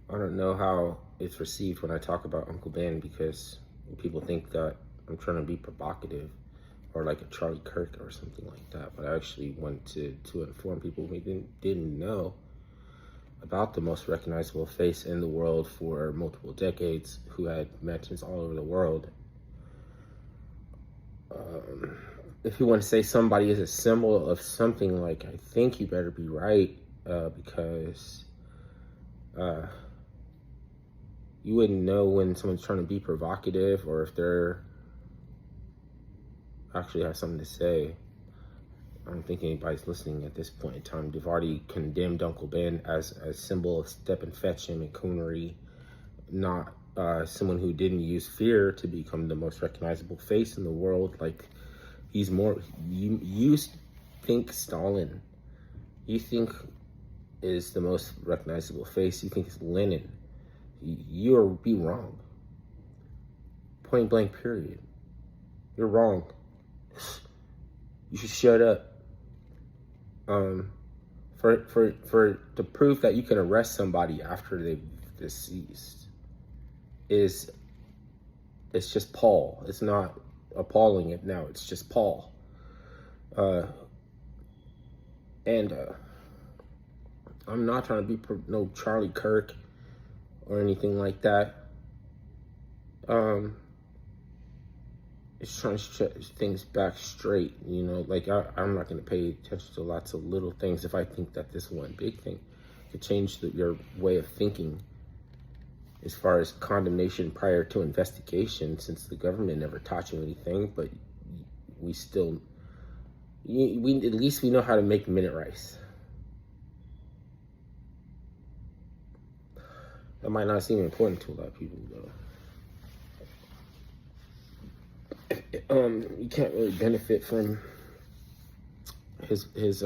I don't know how it's received when I talk about Uncle Ben, because people think that I'm trying to be provocative or like a Charlie Kirk or something like that. But I actually wanted to inform people who didn't know about the most recognizable face in the world for multiple decades, who had mentions all over the world. If you want to say somebody is a symbol of something, like, I think you better be right, because you wouldn't know when someone's trying to be provocative or if they're actually have something to say. I don't think anybody's listening at this point in time. They've already condemned Uncle Ben as a symbol of step and fetch him and coonery, not someone who didn't use fear to become the most recognizable face in the world. Like, he's more, you think Stalin, you think is the most recognizable face, you think it's Lenin. You'll be wrong. Point blank, period. You're wrong. You should shut up. For the proof that you can arrest somebody after they've deceased it's just Paul. It's not appalling it now. It's just Paul. And I'm not trying to be no Charlie Kirk or anything like that. It's trying to set things back straight, you know. Like, I'm not going to pay attention to lots of little things if I think that this one big thing could change your way of thinking as far as condemnation prior to investigation, since the government never taught you anything. But we still, we at least we know how to make minute rice. That might not seem important to a lot of people, though. You can't really benefit from his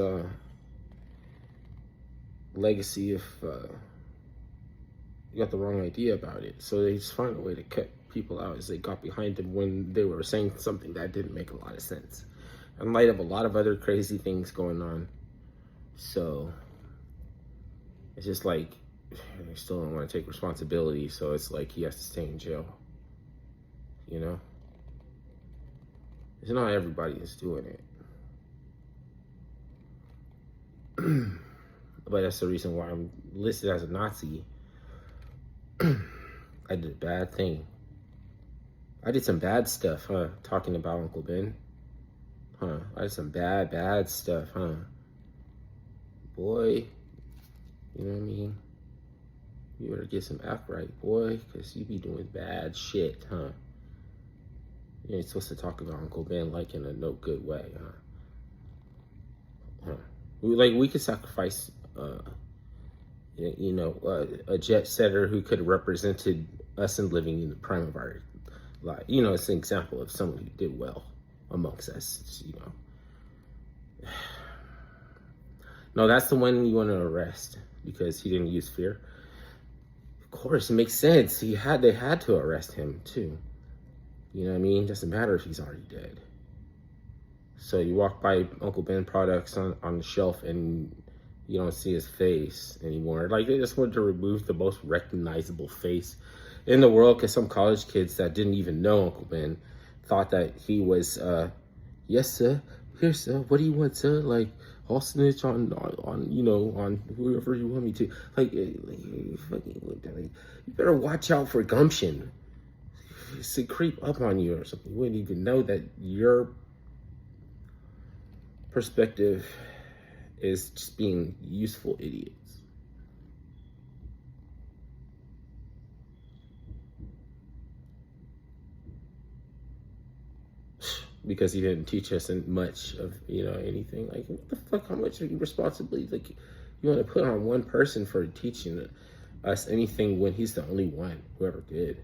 legacy if you got the wrong idea about it. So they just find a way to cut people out as they got behind them when they were saying something that didn't make a lot of sense, in light of a lot of other crazy things going on. So it's just like, they still don't want to take responsibility, so it's like he has to stay in jail, you know? It's not everybody that's doing it. But that's the reason why I'm listed as a Nazi. I did a bad thing. I did some bad stuff, huh? Talking about Uncle Ben. Huh? I did some bad stuff, huh? Boy, you know what I mean? You better get some act right, boy, because you be doing bad shit, huh? You ain't supposed to talk about Uncle Ben like in a no good way, huh? We could sacrifice, a jet setter who could have represented us and living in the prime of our life. You know, it's an example of someone who did well amongst us, you know. No, that's the one you want to arrest because he didn't use fear. Of course, it makes sense. They had to arrest him too. You know what I mean? Doesn't matter if he's already dead. So you walk by Uncle Ben products on the shelf and you don't see his face anymore. Like, they just wanted to remove the most recognizable face in the world because some college kids that didn't even know Uncle Ben thought that he was, yes, sir, here, sir, what do you want, sir? Like, I'll snitch on whoever you want me to. You better watch out for gumption. To creep up on you or something. You wouldn't even know that your perspective is just being useful idiots. Because he didn't teach us much of, anything. Like, what the fuck, how much responsibility, like, you want to put on one person for teaching us anything when he's the only one who ever did?